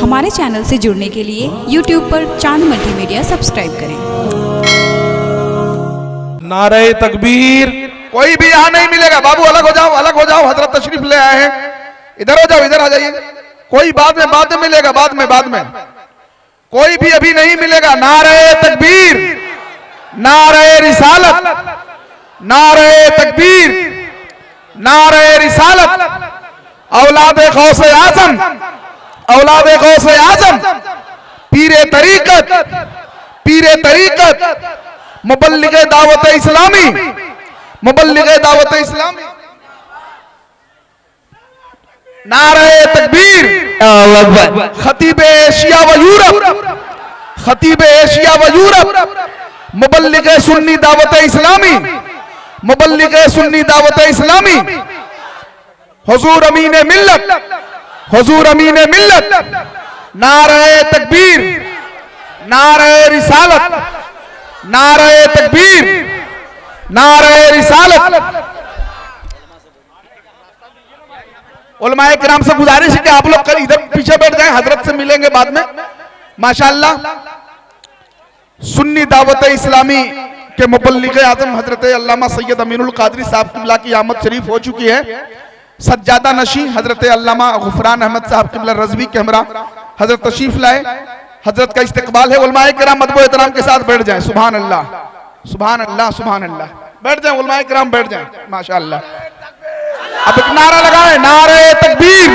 हमारे चैनल से जुड़ने के लिए YouTube पर चांद मल्टीमीडिया सब्सक्राइब करें। नारे तकबीर। कोई भी यहाँ नहीं मिलेगा बाबू, अलग हो जाओ, अलग हो जाओ। हजरत तशरीफ ले आए हैं, इधर हो जाओ, इधर आ जाइए। कोई बाद में मिलेगा, बाद में कोई भी अभी नहीं मिलेगा। नारे तकबीर, नारे रिसालत, नारे तकबीर, नारे रिसालत। औलादे गौसे आजम, औलादे गौसे आजम, पीरे तरीकत, मुबल्लिगे दावत इस्लामी, मुबल्लिगे दावत इस्लामी। नारे तकबीर। खतीबे एशिया व यूरोप, खतीबे एशिया व यूरोप, मुबल्लिगे सुन्नी दावत इस्लामी, मुबल्लिगे सुन्नी दावत इस्लामी। हुजूर अमीने मिल्लत, हुजूर अमीने मिल्लत। नारे तकबीर, नारे रिसालत, नारे तकबीर, नारे रिसालत। उलमाए किराम से गुजारिश है कि आप लोग कल इधर पीछे बैठ जाएं, हजरत से मिलेंगे बाद में। माशाअल्लाह सुन्नी दावत इस्लामी के मुबल्लिग आजम हजरत अल्लामा सैयद अमीनुल कादरी साहब किबला की आमद शरीफ हो चुकी है। सज्जादा नशी हजरत अल्लामा गुफरान अहमद साहब किबला रजवी के हमरा हजरत तशरीफ लाए। हजरत का इस्तकबाल है। उलमाए किराम अदब एहतराम के साथ बैठ जाएं। सुभान अल्लाह, सुभान अल्लाह, सुभान अल्लाह। बैठ जाएं उलमाए किराम, बैठ जाएं। माशाअल्लाह। अब एक नारा लगाए, नारे तकबीर।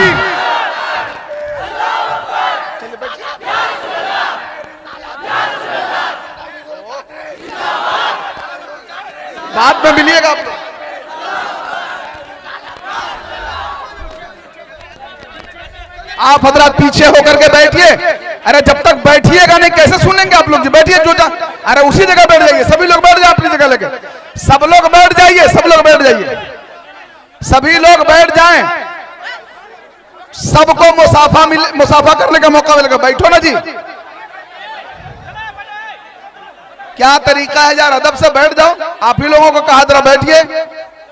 बाद में मिलिएगा आप। आप हजरत पीछे होकर के बैठिए। अरे जब तक बैठिएगा नहीं कैसे सुनेंगे आप लोग? बैठिए जो अरे उसी जगह बैठ जाइए। सभी लोग बैठ जाए अपनी जगह लेके। सब लोग बैठ जाइए, सब लोग बैठ जाइए, सभी लोग बैठ जाएं। सबको मुसाफा करने का मौका मिलेगा। बैठो ना जी, क्या तरीका है यार, अदब से बैठ जाओ। आप ही लोगों को कहा जरा बैठिए,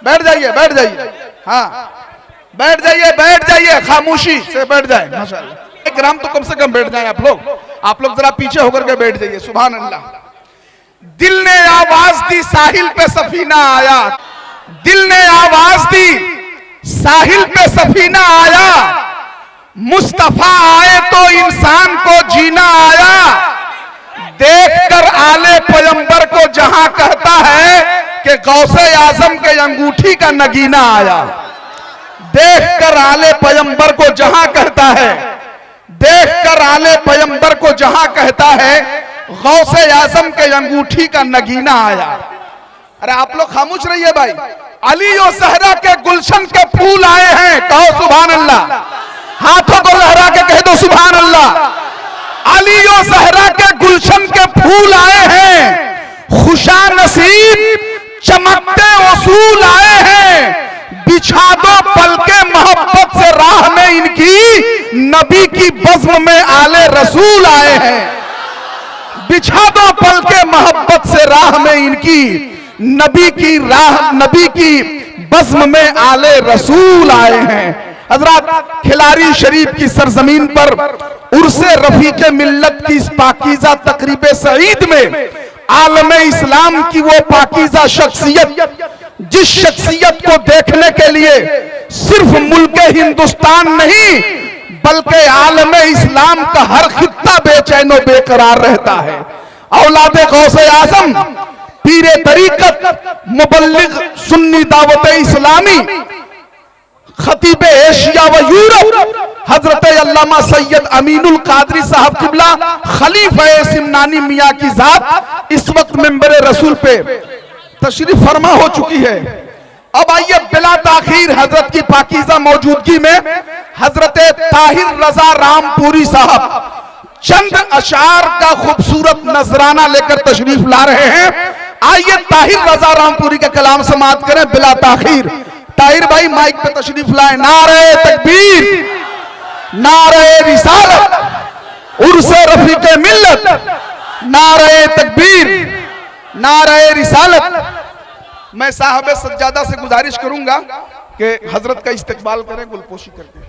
बैठ जाइए, बैठ जाइए। हाँ बैठ जाइए, बैठ जाइए, खामोशी से बैठ जाए। माशाअल्लाह। एक राम तो कम से कम बैठ जाए आप लोग जरा पीछे होकर के बैठ जाइए। सुभान अल्लाह। दिल ने आवाज दी साहिल पे सफीना आया, दिल ने आवाज दी साहिल पे सफीना आया। मुस्तफा आए तो इंसान को जीना आया। देखकर आले पैगंबर को जहां कहता है कि गौसे आजम के अंगूठी का नगीना आया। देखकर आले पैगंबर को जहां कहता है, देखकर आले पैगंबर को जहां कहता है गौसे आजम के अंगूठी का नगीना आया। अरे आप लोग खामोश रहिए भाई। अली और सहरा के गुलशन के फूल आए हैं, कहो सुभान अल्लाह। हाथों को लहरा के कह दो सुभान अल्लाह। अली और सहरा के गुलशन के फूल आए हैं, खुशा नसीब चमकते उसूल आए हैं। बिछा दो पलके मोहब्बत से राह में इनकी, नबी की बज़्म में आले रसूल आए हैं। बिछा दो पलके मोहब्बत से राह में इनकी, नबी की राह, नबी की बज़्म में आले रसूल आए हैं। हजरत खिलारी शरीफ की सरजमीन पर उर्से रफीक मिल्लत की इस पाकीज़ा तकरीबे सईद में आलमे इस्लाम की वो पाकीज़ा शख्सियत, जिस शख्सियत को देखने के लिए सिर्फ मुल्क हिंदुस्तान नहीं बल्कि आलमे इस्लाम का हर खित्ता बेचैनो बेकरार रहता है। औलादे गौसे आजम, पीरे तरीकत, मुबल्लिग सुन्नी दावत इस्लामी, खतीबे एशिया व यूरोप हजरत अल्लामा सैयद अमीनुल कादरी साहब किबला खलीफा सिमनानी मियाँ की जात इस वक्त मेंबर रसूल पे तशरीफ फरमा हो चुकी है। अब आइए बिला ताखीर हजरत की पाकीज़ा मौजूदगी में हजरत ताहिर रजा रामपुरी साहब चंद अशार का खूबसूरत नजराना लेकर तशरीफ ला रहे हैं। आइए ताहिर रजा रामपुरी के कलाम समाअत करें बिला ताखीर। ताहिर भाई माइक पे तशरीफ लाए। नारे तकबीर, नारे रिसालत, उर्से रफीके मिल्लत, नारे तकबीर, नारे रिसालत। मैं साहब सज्जादा से गुजारिश करूंगा कि हजरत का इस्तकबाल करें, गुलपोशी करके।